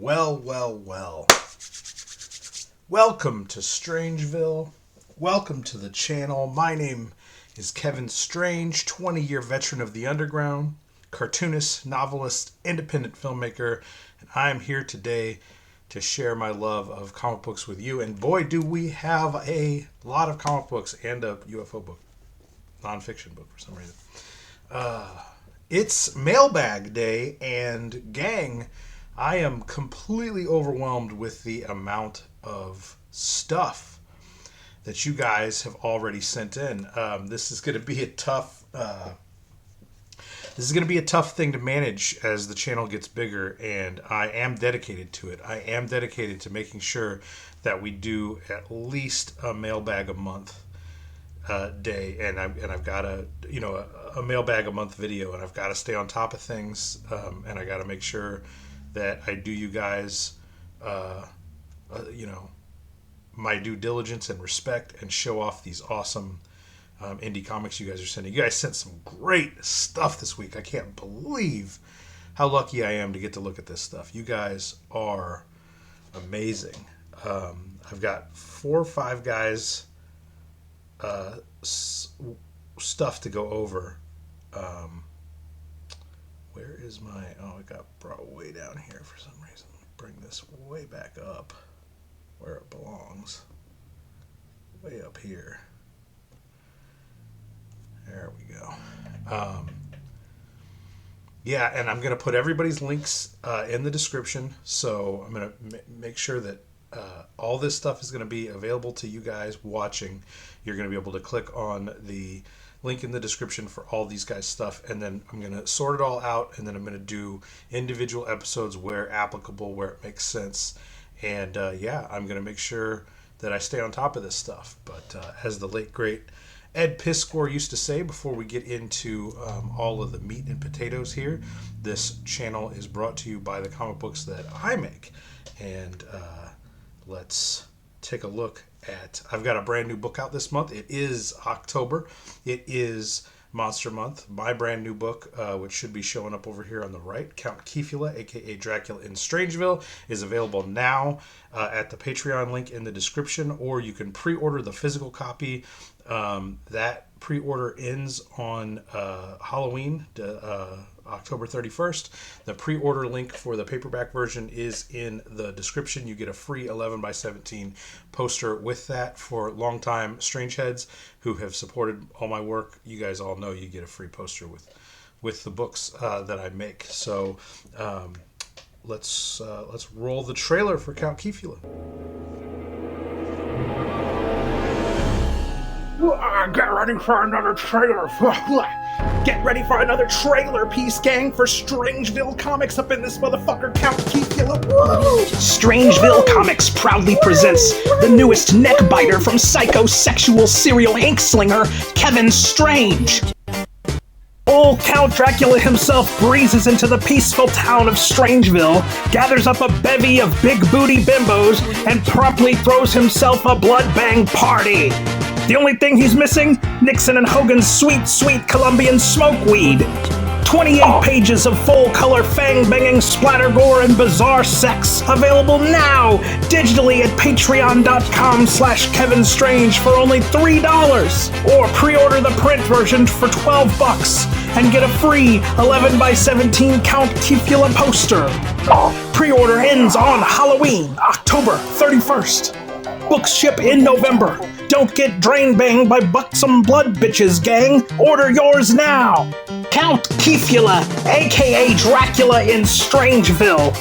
Well. Welcome to Strangeville. Welcome to the channel. My name is Kevin Strange, 20-year veteran of the underground, cartoonist, novelist, independent filmmaker, and I am here today to share my love of comic books with you. And boy, do we have a lot of comic books and a UFO book, nonfiction book for some reason. It's mailbag day, and gang, I am completely overwhelmed with the amount of stuff that you guys have already sent in. This is going to be a tough thing to manage as the channel gets bigger, and I am dedicated to it. I am dedicated to making sure that we do at least a mailbag a month day, and I've got a mailbag a month video, and I've got to stay on top of things, and I got to make sure that I do you guys my due diligence and respect, and show off these awesome indie comics you guys are sending. You guys sent some great stuff this week. I can't believe how lucky I am to get to look at this stuff. You guys are amazing. I've got 4 or 5 guys stuff to go over. Where is my... Oh, it got brought way down here for some reason. Let me bring this way back up where it belongs. Way up here. There we go. Yeah, and I'm going to put everybody's links in the description. So I'm going to make sure that all this stuff is going to be available to you guys watching. You're going to be able to click on the link in the description for all these guys' stuff, and then I'm going to sort it all out, and then I'm going to do individual episodes where applicable, where it makes sense. And I'm going to make sure that I stay on top of this stuff. But as the late, great Ed Piscor used to say, before we get into all of the meat and potatoes here, this channel is brought to you by the comic books that I make. And let's take a look at... I've got a brand new book out this month. It is October. It is Monster Month. My brand new book, which should be showing up over here on the right, Count Keula, aka Dracula in Strangeville, is available now at the Patreon link in the description, or you can pre-order the physical copy. That pre-order ends on Halloween, October 31st. The pre-order link for the paperback version is in the description. You get a free 11x17 poster with that. For longtime Strangeheads who have supported all my work, you guys all know you get a free poster with the books that I make. So let's roll the trailer for Count Keula. Get ready for another trailer. Get ready for another trailer piece, gang, for Strangeville Comics up in this motherfucker, Count Keula. Strangeville Comics proudly presents the newest neckbiter from psychosexual serial ink slinger, Kevin Strange. Old Count Dracula himself breezes into the peaceful town of Strangeville, gathers up a bevy of big booty bimbos, and promptly throws himself a blood bang party. The only thing he's missing? Nixon and Hogan's sweet, sweet Colombian smoke weed. 28 pages of full-color fang-banging splatter gore and bizarre sex. Available now, digitally at patreon.com/Kevin Strange for only $3. Or pre-order the print version for $12 and get a free 11x17 Count Keula poster. Pre-order ends on Halloween, October 31st. Books ship in November. Don't get drain banged by buxom blood bitches, gang. Order yours now. Count Keula, aka Dracula in Strangeville.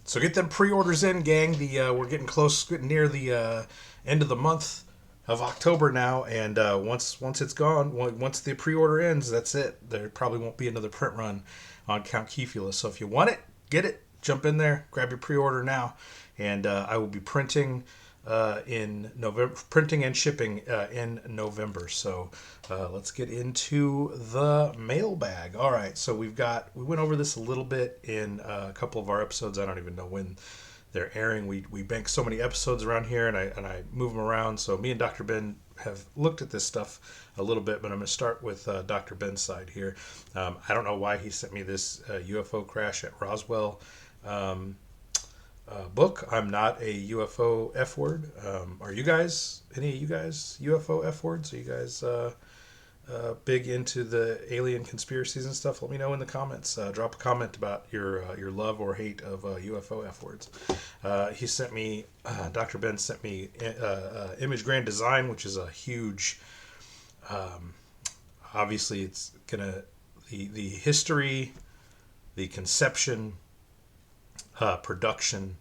So get them pre-orders in, gang. We're getting close, getting near the end of the month of October now, and once it's gone, once the pre-order ends, that's it. There probably won't be another print run on Count Keula. So if you want it, get it. Jump in there, grab your pre-order now, and I will be printing in November, printing and shipping in November. So let's get into the mailbag. All right, so we went over this a little bit in a couple of our episodes. I don't even know when they're airing. We bank so many episodes around here, and I move them around. So me and Dr. Ben have looked at this stuff a little bit, but I'm going to start with Dr. Ben's side here. I don't know why he sent me this UFO crash at Roswell book. I'm not a UFO F word. Are you guys, any of you guys, UFO F words? Are you guys big into the alien conspiracies and stuff? Let me know in the comments. Drop a comment about your love or hate of UFO F words. He sent me, Dr. Ben sent me Image Grand Design, which is a huge, obviously it's gonna, the history, the conception, production,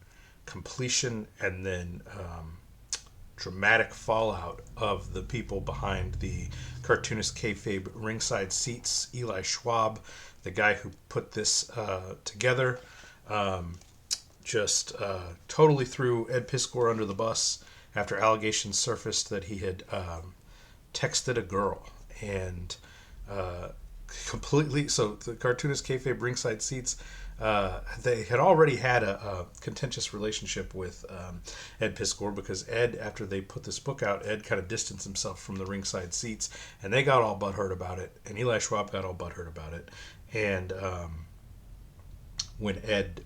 completion, and then dramatic fallout of the people behind the cartoonist kayfabe ringside seats. Eli Schwab, the guy who put this together, just totally threw Ed Piskor under the bus after allegations surfaced that he had texted a girl and completely. So the cartoonist kayfabe ringside seats. They had already had a contentious relationship with Ed Piskor, because Ed, after they put this book out, Ed kind of distanced himself from the ringside seats, and they got all butthurt about it, and Eli Schwab got all butthurt about it. And when Ed,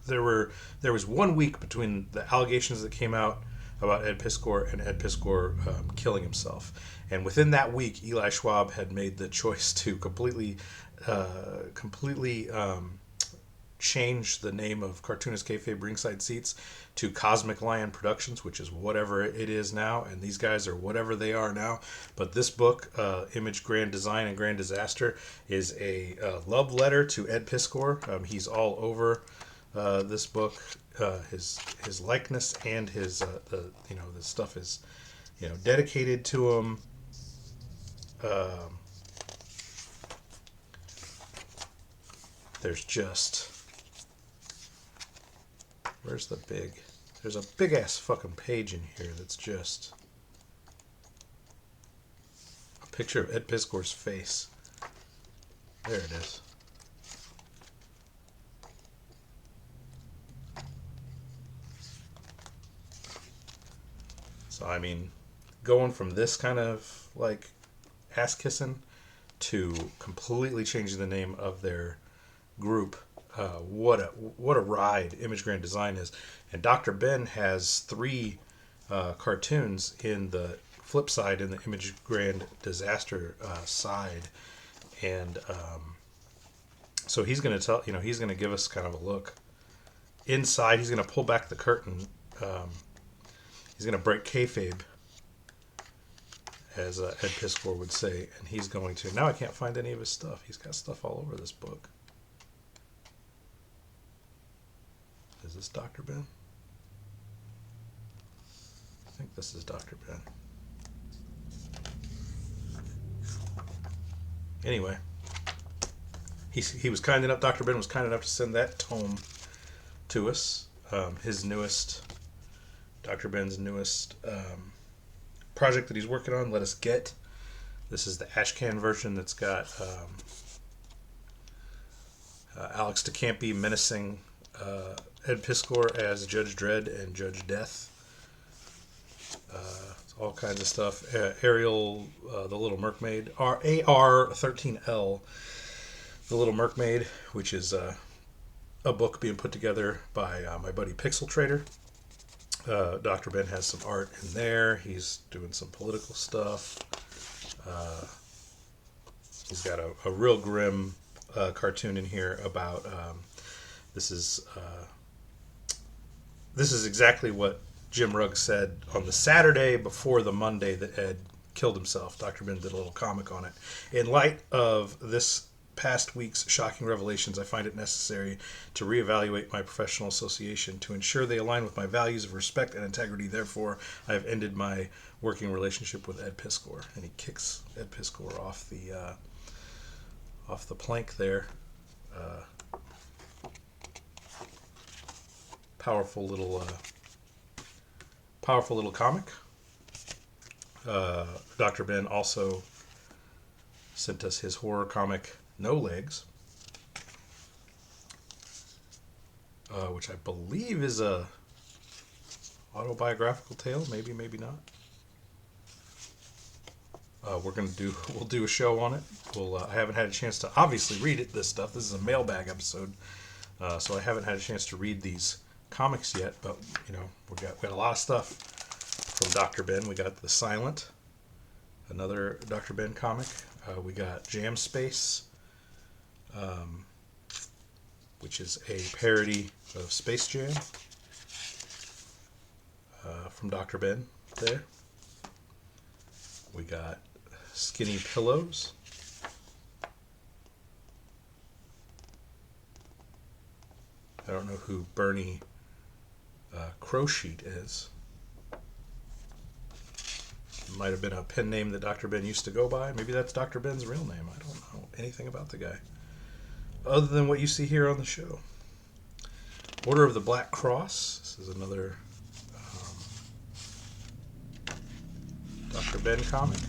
there was 1 week between the allegations that came out about Ed Piskor and Ed Piskor killing himself. And within that week, Eli Schwab had made the choice to completely change the name of Cartoonist Kayfabe Ringside Seats to Cosmic Lion Productions, which is whatever it is now, and these guys are whatever they are now. But this book, Image Grand Design and Grand Disaster, is a love letter to Ed Piskor. He's all over this book. His likeness and his the stuff is dedicated to him. There's just, there's a big ass fucking page in here that's just a picture of Ed Piskor's face. There it is. So I mean, going from this kind of like ass kissing to completely changing the name of their group, what a ride Image Grand Design is. And Dr. Ben has 3 cartoons in the flip side, in the Image Grand Disaster side, and so he's going to tell, he's going to give us kind of a look inside. He's going to pull back the curtain. He's going to break kayfabe, as Ed Piskor would say, and he's going to, now I can't find any of his stuff. He's got stuff all over this book. Is this Dr. Ben? I think this is Dr. Ben. Anyway, he was kind enough, Dr. Ben was kind enough to send that tome to us. His newest, Dr. Ben's newest project that he's working on, Let Us Get. This is the Ashcan version that's got Alex DeCampi menacing Ed Piskor as Judge Dredd and Judge Death. All kinds of stuff. Ariel, the Little Mermaid. AR-13L, the Little Mermaid, which is a book being put together by my buddy Pixel Trader. Dr. Ben has some art in there. He's doing some political stuff. He's got a real grim cartoon in here about this is exactly what Jim Rugg said on the Saturday before the Monday that Ed killed himself. Dr. Ben did a little comic on it. In light of this past week's shocking revelations, I find it necessary to reevaluate my professional association to ensure they align with my values of respect and integrity. Therefore, I have ended my working relationship with Ed Piskor. And he kicks Ed Piskor off the plank there. Powerful little comic. Dr. Ben also sent us his horror comic No Legs, which I believe is a autobiographical tale, maybe, maybe not. We'll do a show on it. I haven't had a chance to obviously read it. This stuff. This is a mailbag episode, so I haven't had a chance to read these comics yet. But we got a lot of stuff from Dr. Ben. We got The Silent, another Dr. Ben comic. We got Jam Space, which is a parody of Space Jam, from Dr. Ben there. We got Skinny Pillows. I don't know who Bernie Crowsheet is. Might have been a pen name that Dr. Ben used to go by. Maybe that's Dr. Ben's real name. I don't know anything about the guy, other than what you see here on the show. Order of the Black Cross. This is another Dr. Ben comic.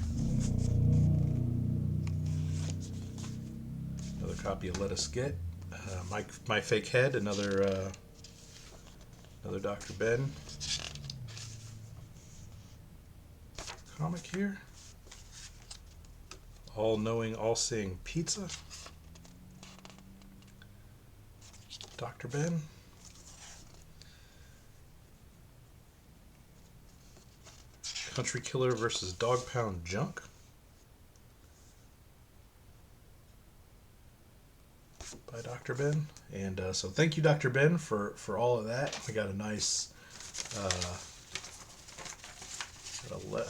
Another copy of Let Us Get. My Fake Head. Another Dr. Ben comic here. All Knowing, All Seeing Pizza. Dr. Ben. Country Killer versus Dog Pound Junk. By Dr. Ben. And so thank you, Dr. Ben, for all of that. We got a nice...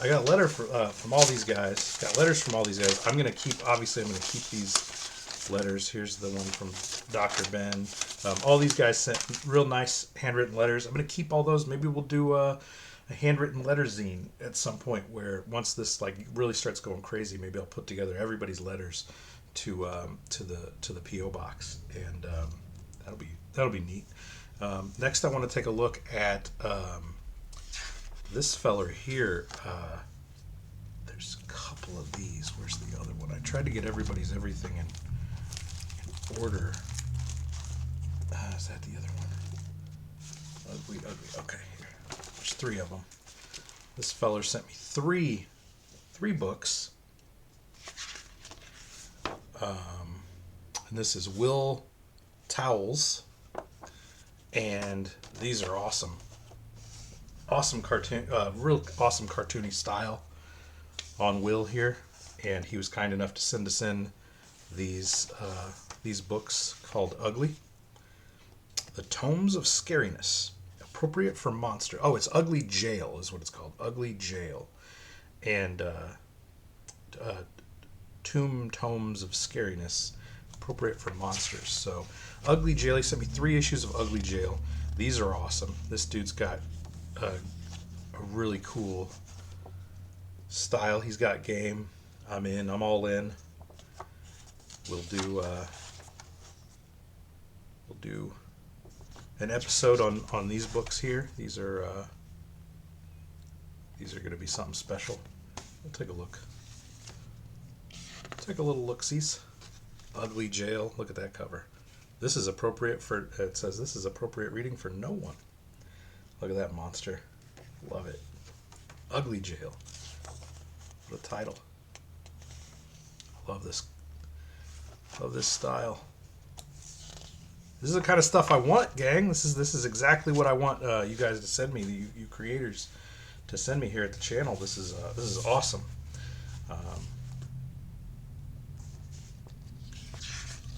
I got a letter from all these guys. Got letters from all these guys. I'm going to keep these letters. Here's the one from Dr. Ben. All these guys sent real nice handwritten letters. I'm going to keep all those. Maybe we'll do a handwritten letter zine at some point, where once this really starts going crazy, maybe I'll put together everybody's letters to the PO box, and that'll be neat. Next, I want to take a look at this feller here. There's a couple of these. Where's the other one? I tried to get everybody's everything in order. Is that the other one? Ugly. Okay, here. There's 3 of them. This feller sent me three books. And this is Will Towles, and these are awesome. Awesome cartoon, real awesome cartoony style on Will here, and he was kind enough to send us in these books called Ugly. The Tomes of Scariness, appropriate for monster. Oh, it's Ugly Jail is what it's called. Ugly Jail, and Tomes of Scariness, appropriate for monsters. So, Ugly Jail. He sent me 3 issues of Ugly Jail. These are awesome. This dude's got a really cool style. He's got game. I'm in. I'm all in. We'll do an episode on these books here. These are going to be something special. We'll take a look. Take a little look-sees. Ugly Jail. Look at that cover. This is appropriate for. It says this is appropriate reading for no one. Look at that monster. Love it. Ugly Jail. What a title. Love this. Love this style. This is the kind of stuff I want, gang. This is exactly what I want you guys to send me. You creators to send me here at the channel. This is awesome.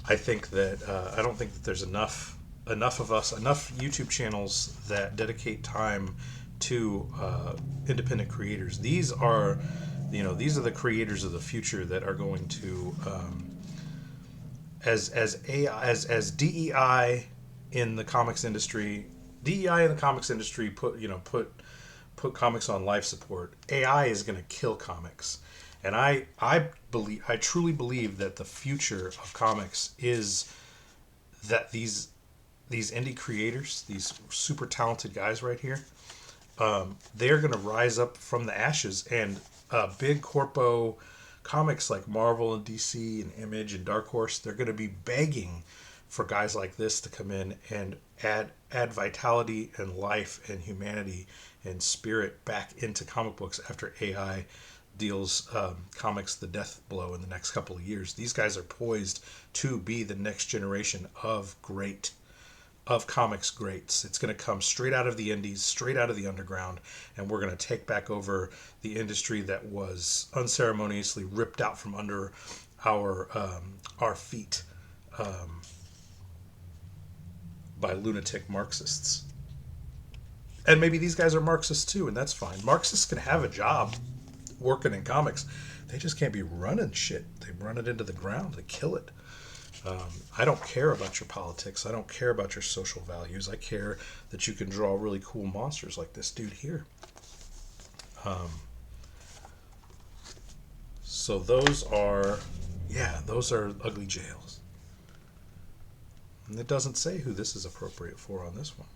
I think that I don't think that there's enough of us, enough YouTube channels that dedicate time to independent creators. These are the creators of the future that are going to as DEI in the comics industry. DEI in the comics industry put comics on life support. AI is going to kill comics. And I truly believe that the future of comics is that these indie creators, these super talented guys right here, they're going to rise up from the ashes, and big comics like Marvel and DC and Image and Dark Horse, they're going to be begging for guys like this to come in and add vitality and life and humanity and spirit back into comic books after AI deals comics the death blow in the next couple of years. These guys are poised to be the next generation of comics greats. It's going to come straight out of the indies, straight out of the underground, and we're going to take back over the industry that was unceremoniously ripped out from under our feet by lunatic Marxists. And maybe these guys are Marxists too, and that's fine. Marxists can have a job working in comics. They just can't be running shit. They run it into the ground. They kill it. I don't care about your politics. I don't care about your social values. I care that you can draw really cool monsters like this dude here. So those are Ugly Jails. And it doesn't say who this is appropriate for on this one.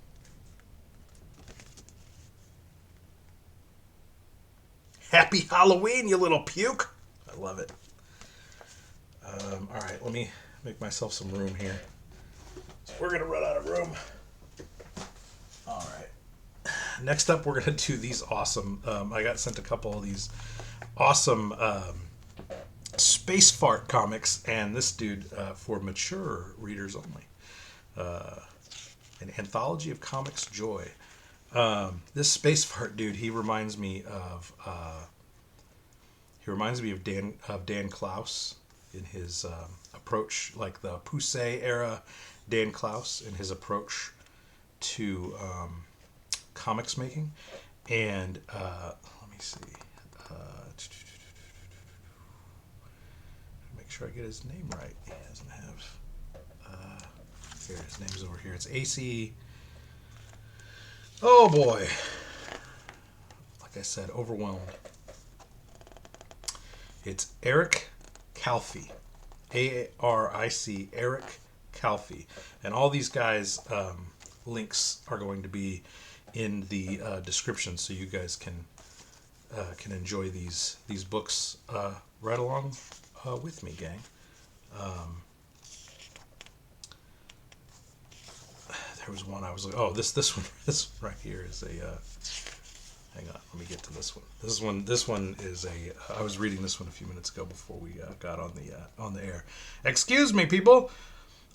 Happy Halloween, you little puke. I love it. All right, let me make myself some room here. So we're going to run out of room. All right. Next up, we're going to do these awesome... I got sent a couple of these awesome space fart comics, and this dude for mature readers only. An anthology of comics joy. This space fart dude, he reminds me of Dan Klaus in his approach, like the Poussey era Dan Klaus in his approach to comics making. And let me see, make sure I get his name right. He doesn't have here, his name's over here. It's AC. Oh boy. Like I said, overwhelmed. It's Eric Calfee. A-R-I-C, Eric Calfee. And all these guys' links are going to be in the description, so you guys can enjoy these books right along with me, gang. There was one I was like, oh, this one right here is a. Hang on, let me get to this one. This one is a. I was reading this one a few minutes ago before we got on the air. Excuse me, people.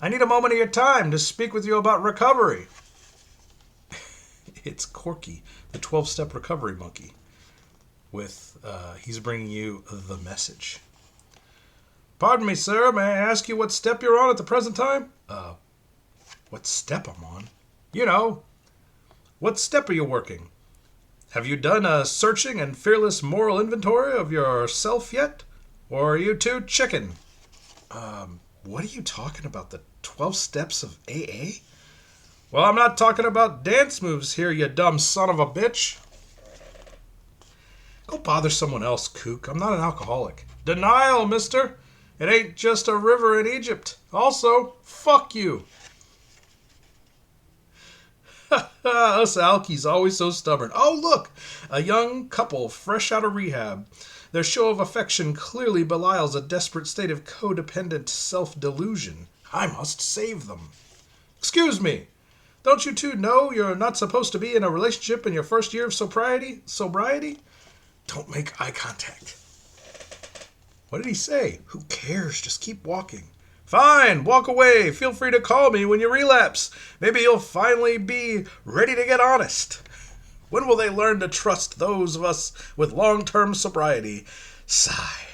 I need a moment of your time to speak with you about recovery. It's Corky, the 12-step recovery monkey. With he's bringing you the message. Pardon me, sir. May I ask you what step you're on at the present time? What step I'm on? You know. What step are you working? Have you done a searching and fearless moral inventory of yourself yet? Or are you too chicken? What are you talking about? The 12 steps of AA? Well, I'm not talking about dance moves here, you dumb son of a bitch. Go bother someone else, kook. I'm not an alcoholic. Denial, mister. It ain't just a river in Egypt. Also, fuck you. Us alkies, always so stubborn. Oh, look, a young couple fresh out of rehab. Their show of affection clearly belies a desperate state of codependent self-delusion. I must save them. Excuse me, don't you two know you're not supposed to be in a relationship in your first year of sobriety? Don't make eye contact. What did he say? Who cares? Just keep walking. Fine, walk away. Feel free to call me when you relapse. Maybe you'll finally be ready to get honest. When will they learn to trust those of us with long-term sobriety? Sigh.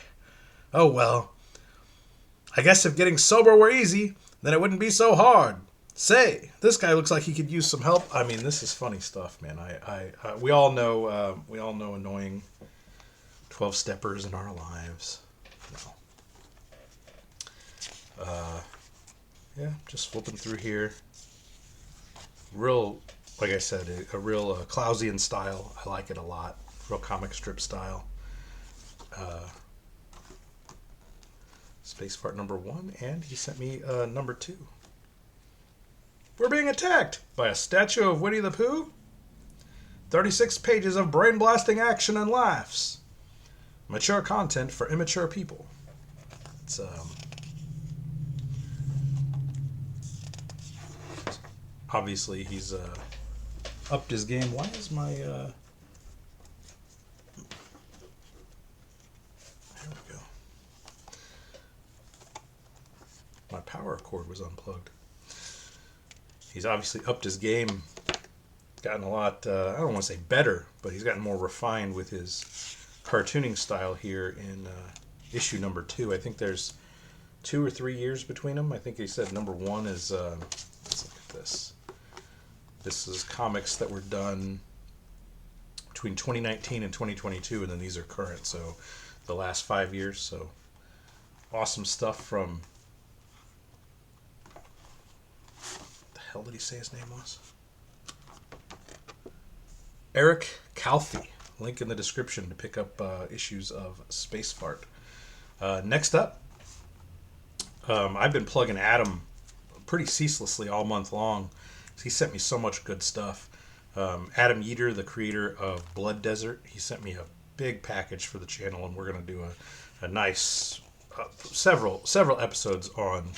Oh well. I guess if getting sober were easy, then it wouldn't be so hard. Say, this guy looks like he could use some help. I mean, this is funny stuff, man. We all know annoying 12-steppers in our lives. Yeah, just flipping through here. Real, like I said, a real Klausian style. I like it a lot. Real comic strip style. Space Fart number 1, and he sent me number 2. We're being attacked by a statue of Winnie the Pooh. 36 pages of brain-blasting action and laughs. Mature content for immature people. It's obviously he's upped his game. Why is my there we go. My power cord was unplugged. He's obviously upped his game, gotten a lot, I don't want to say better, but he's gotten more refined with his cartooning style here in issue number 2. I think there's 2 or 3 years between them. I think he said number 1 is, let's look at this. This is comics that were done between 2019 and 2022, and then these are current, so the last 5 years. So awesome stuff from, what the hell did he say his name was? Eric Calfee. Link in the description to pick up issues of Space Fart. Next up, I've been plugging Adam pretty ceaselessly all month long. He sent me so much good stuff. Adam Yeater, the creator of Blood Desert, he sent me a big package for the channel, and we're going to do a nice several episodes on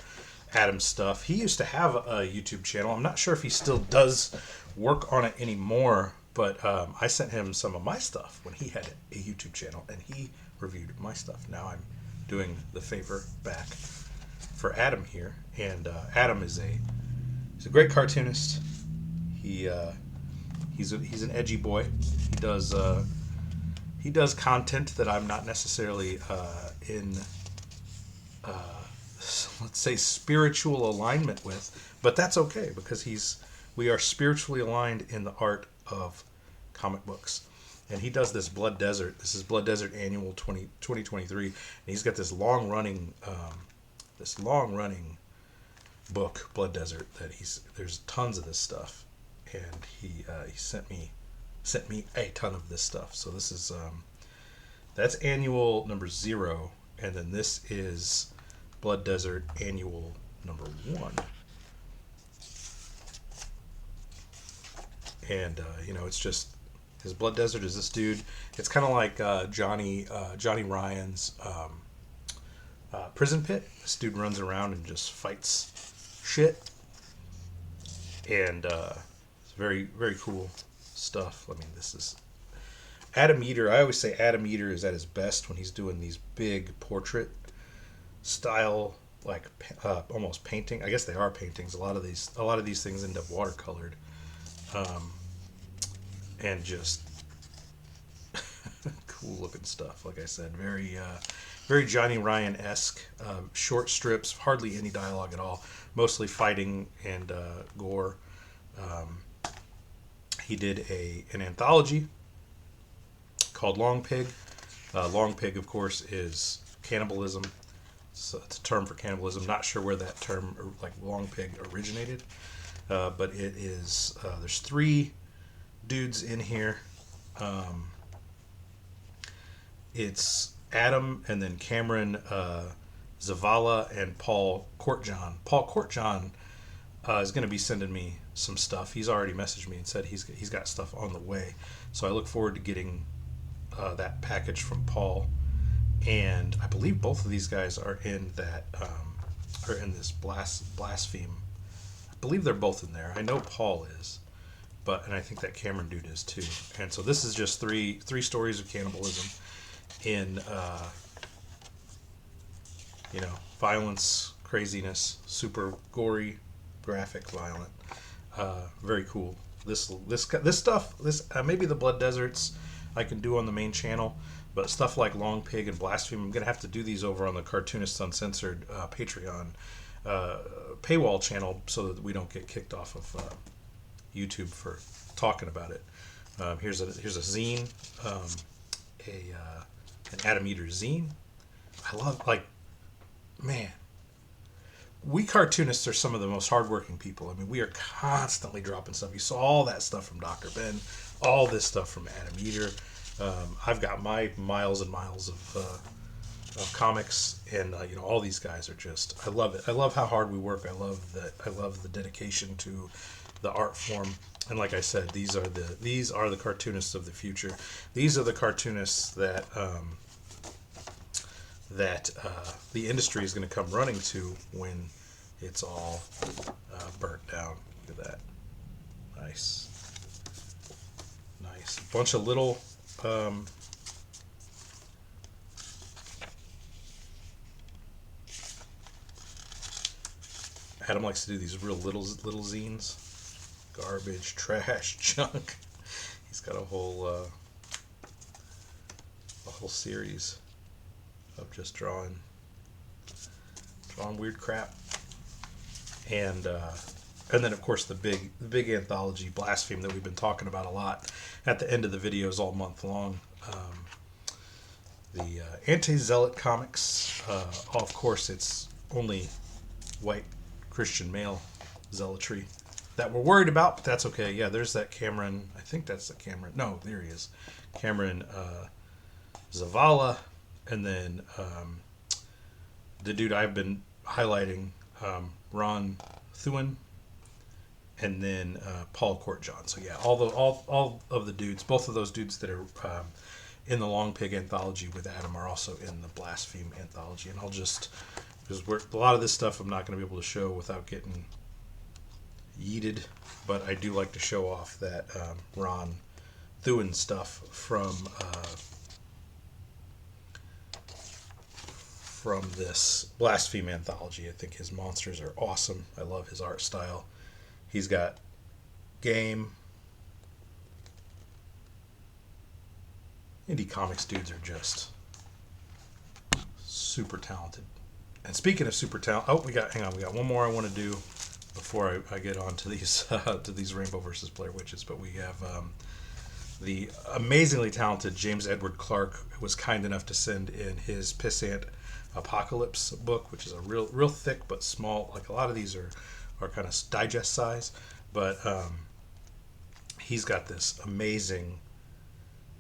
Adam's stuff. He used to have a YouTube channel. I'm not sure if he still does work on it anymore, but I sent him some of my stuff when he had a YouTube channel, and he reviewed my stuff. Now I'm doing the favor back for Adam here, and Adam is he's a great cartoonist. He's an edgy boy. He does content that I'm not necessarily in let's say spiritual alignment with, but that's okay because we are spiritually aligned in the art of comic books. And he does this Blood Desert. This is Blood Desert Annual 2023. And he's got this long running book, Blood Desert, that there's tons of this stuff. And he sent me a ton of this stuff. So this is that's annual number 0, and then this is Blood Desert Annual number 1. And it's just his Blood Desert is this dude. It's kind of like Johnny Ryan's Prison Pit. This dude runs around and just fights shit, and it's very, very cool stuff. I mean, this is Adam Yeater. I always say Adam Yeater is at his best when he's doing these big portrait style, like almost painting. I guess they are paintings. A lot of these things end up watercolored. And just cool looking stuff. Like I said, very Johnny Ryan-esque. Short strips, hardly any dialogue at all. Mostly fighting and gore. He did an anthology called Long Pig. Long Pig, of course, is cannibalism. So it's a term for cannibalism. Not sure where that term, like Long Pig, originated. But it is, there's 3 dudes in here. It's Adam, and then Cameron Zavala, and Paul Courtjohn. Paul Courtjohn is going to be sending me some stuff. He's already messaged me and said he's got stuff on the way. So I look forward to getting that package from Paul. And I believe both of these guys are in that are in this blaspheme. I believe they're both in there. I know Paul is, and I think that Cameron dude is too. And so this is just three stories of cannibalism in violence, craziness, super gory, graphic, violent. Very cool. This stuff. Maybe the Blood Deserts I can do on the main channel, but stuff like Long Pig and Blaspheme, I'm gonna have to do these over on the Cartoonists Uncensored Patreon paywall channel so that we don't get kicked off of YouTube for talking about it. Here's a zine, an Adam Yeater zine. I love, man, we cartoonists are some of the most hardworking people. I mean, we are constantly dropping stuff. You saw all that stuff from Dr. Ben, all this stuff from Adam Yeater. I've got my miles and miles of comics, and all these guys are just, I love it. I love how hard we work. I love the dedication to the art form. And like I said, these are the cartoonists of the future. These are the cartoonists that the industry is going to come running to when it's all burnt down. Look at that. Nice. Nice. A bunch of little Adam likes to do these real little zines. Garbage, trash, junk. He's got a whole series of just drawing weird crap. And then of course the big anthology Blaspheme that we've been talking about a lot at the end of the videos all month long. The Anti-Zealot comics. Of course, it's only white Christian male zealotry that we're worried about, but that's okay. Yeah, there's that Cameron. I think that's the Cameron. No, there he is. Cameron Zavala. And then the dude I've been highlighting, Ron Thuin. And then Paul Courtjohn. So yeah, all of the dudes, both of those dudes that are in the Long Pig anthology with Adam are also in the Blaspheme anthology. And I'll just, because a lot of this stuff I'm not going to be able to show without getting yeeted, but I do like to show off that Ron Thuin stuff from this Blaspheme anthology. I think his monsters are awesome. I love his art style. He's got game. Indie comics dudes are just super talented. And speaking of super talent, we got one more I want to do before I get on to these to these Rainbow versus Blair Witches. But we have the amazingly talented James Edward Clark, who was kind enough to send in his Pissant Apocalypse book, which is a real thick but small. Like a lot of these are kind of digest size, but he's got this amazing,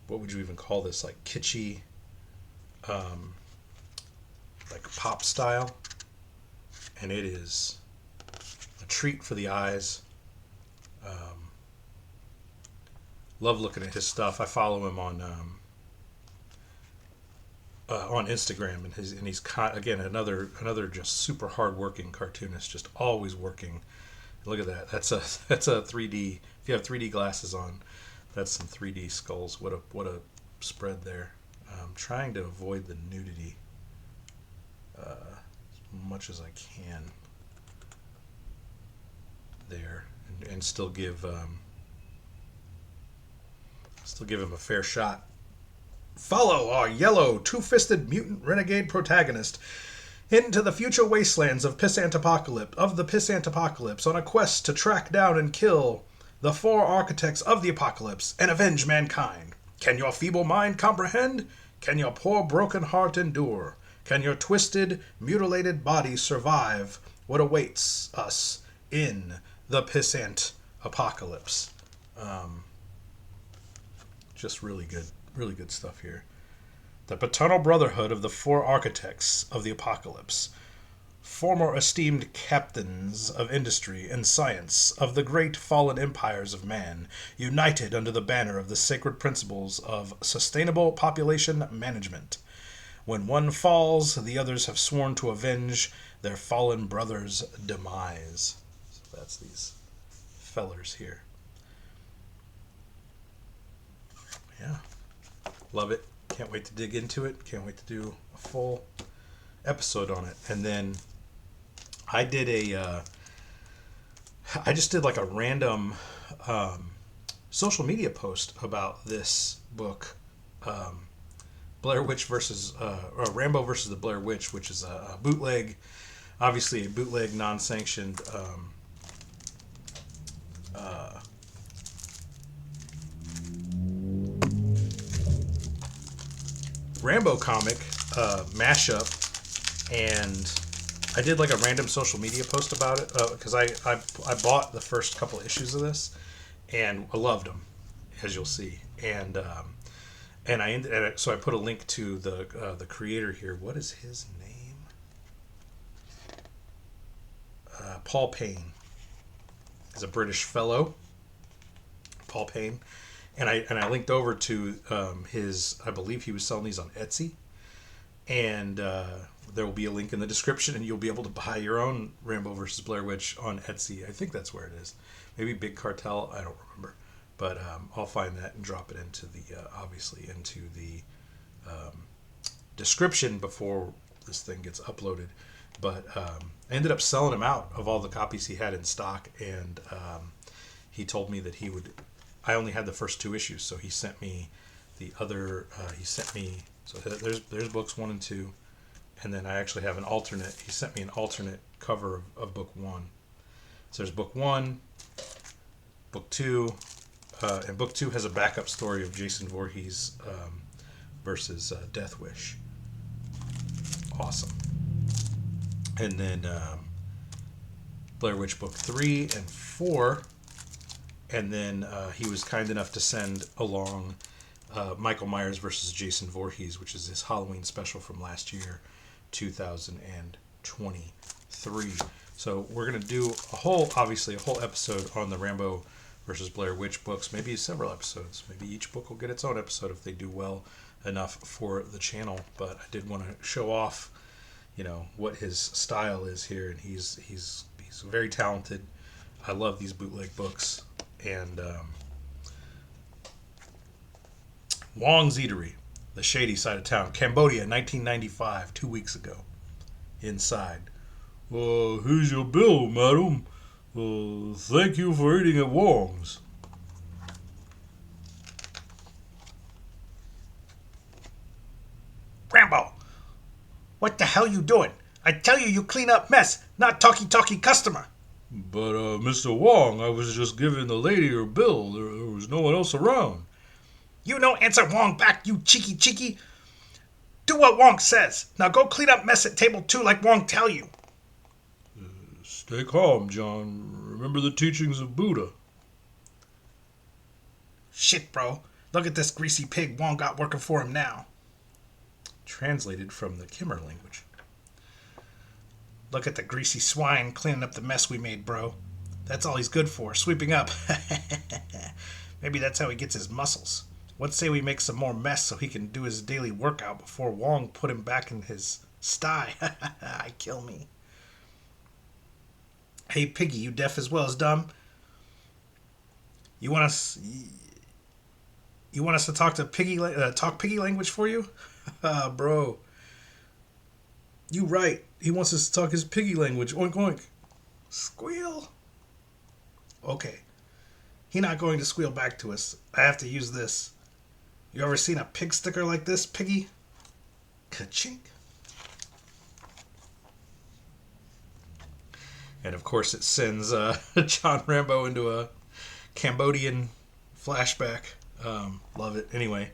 what would you even call this, like kitschy, like pop style, and it is a treat for the eyes. Love looking at his stuff. I follow him on Instagram, and he's again another just super hardworking cartoonist, just always working. Look at that. That's a 3D. If you have 3D glasses on, that's some 3D skulls. What a spread there. I'm trying to avoid the nudity as much as I can there, and still give him a fair shot. Follow our yellow, two-fisted mutant renegade protagonist into the future wastelands of the Pissant Apocalypse on a quest to track down and kill the four architects of the apocalypse and avenge mankind. Can your feeble mind comprehend? Can your poor broken heart endure? Can your twisted, mutilated body survive what awaits us in the Pissant Apocalypse? Just really good stuff here. The paternal brotherhood of the four architects of the apocalypse, former esteemed captains of industry and science of the great fallen empires of man, united under the banner of the sacred principles of sustainable population management. When one falls, the others have sworn to avenge their fallen brother's demise. So that's these fellers here. Yeah. Love it. Can't wait to dig into it. Can't wait to do a full episode on it. And then I just did like a random social media post about this book, Blair Witch versus or Rambo versus the Blair Witch, which is a bootleg, obviously a bootleg, non-sanctioned Rambo comic mashup, and I did like a random social media post about it because I bought the first couple issues of this and I loved them, as you'll see, and so I put a link to the creator here. What is his name? Paul Payne. He's a British fellow, Paul Payne. And I linked over to his, I believe he was selling these on Etsy. And there will be a link in the description, and you'll be able to buy your own Rambo vs. Blair Witch on Etsy. I think that's where it is. maybe Big Cartel. I don't remember, but I'll find that and drop it into the obviously into the description before this thing gets uploaded. But I ended up selling him out of all the copies he had in stock, and he told me that he would. I only had the first 2 issues, so he sent me the other. He sent me. So there's books 1 and 2, and then I actually have an alternate. He sent me an alternate cover of book 1. So there's book 1, book 2, and book 2 has a backup story of Jason Voorhees versus Death Wish. Awesome. And then Blair Witch book 3 and 4, and then he was kind enough to send along Michael Myers versus Jason Voorhees, which is his Halloween special from last year, 2023. So we're going to do a whole episode on the Rambo versus Blair Witch books, maybe several episodes. Maybe each book will get its own episode if they do well enough for the channel. But I did want to show off, what his style is here, and he's very talented. I love these bootleg books. And Wong's Eatery, the shady side of town, Cambodia, 1995, 2 weeks ago. Inside. Here's your bill, madam. Thank you for eating at Wong's. Rambo, what the hell you doing? I tell you clean up mess, not talky customer. But, Mr. Wong, I was just giving the lady her bill. There was no one else around. You don't answer Wong back, you cheeky. Do what Wong says. Now go clean up mess at table 2 like Wong tell you. Stay calm, John. Remember the teachings of Buddha. Shit, bro. Look at this greasy pig Wong got working for him now. Translated from the Khmer language. Look at the greasy swine cleaning up the mess we made, bro. That's all he's good for, sweeping up. Maybe that's how he gets his muscles. Let's say we make some more mess so he can do his daily workout before Wong put him back in his sty. I kill me. Hey, Piggy, you deaf as well as dumb? You want us to talk to piggy language for you? Bro. You right. He wants us to talk his piggy language. Oink, oink. Squeal. Okay. He not going to squeal back to us. I have to use this. You ever seen a pig sticker like this, Piggy? Ka-chink. And of course it sends John Rambo into a Cambodian flashback. Love it. Anyway,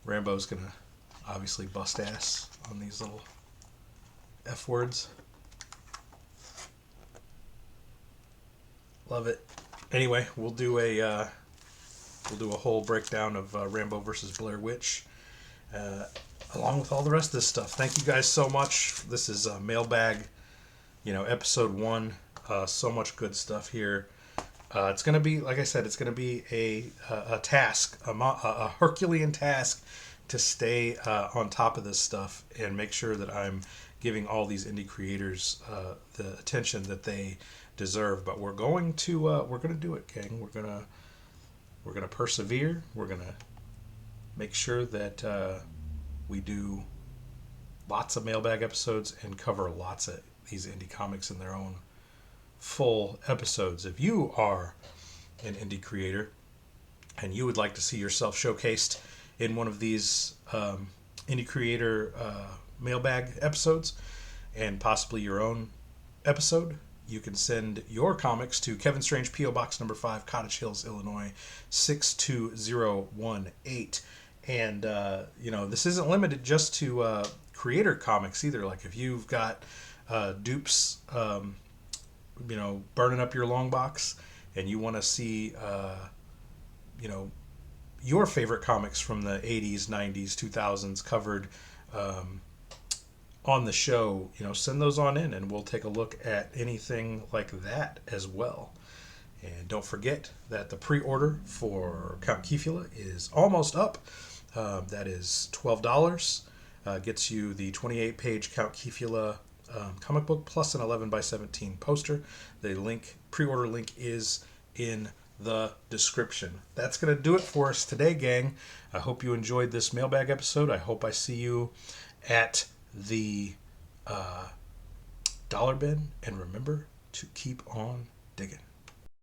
Rambo's going to obviously bust ass on these little F words. Love it. Anyway, we'll do a whole breakdown of Rambo versus Blair Witch, along with all the rest of this stuff. Thank you guys so much. This is Mailbag, episode 1. So much good stuff here. It's gonna be, like I said, it's gonna be a task, a Herculean task to stay on top of this stuff and make sure that I'm giving all these indie creators the attention that they deserve. But we're going to do it, gang. We're gonna persevere. We're gonna make sure that we do lots of mailbag episodes and cover lots of these indie comics in their own full episodes. If you are an indie creator and you would like to see yourself showcased in one of these indie creator mailbag episodes and possibly your own episode, you can send your comics to Kevin Strange, P.O. Box number 5, Cottage Hills, Illinois, 62018. And, this isn't limited just to creator comics either. Like if you've got dupes, burning up your long box and you want to see, your favorite comics from the 80s, 90s, 2000s covered on the show, send those on in and we'll take a look at anything like that as well. And don't forget that the pre-order for Count Keula is almost up. That is $12. Gets you the 28-page Count Keula comic book plus an 11 by 17 poster. The pre-order link is in the description. That's going to do it for us today, gang. I hope you enjoyed this mailbag episode. I hope I see you at the dollar bin, and remember to keep on digging.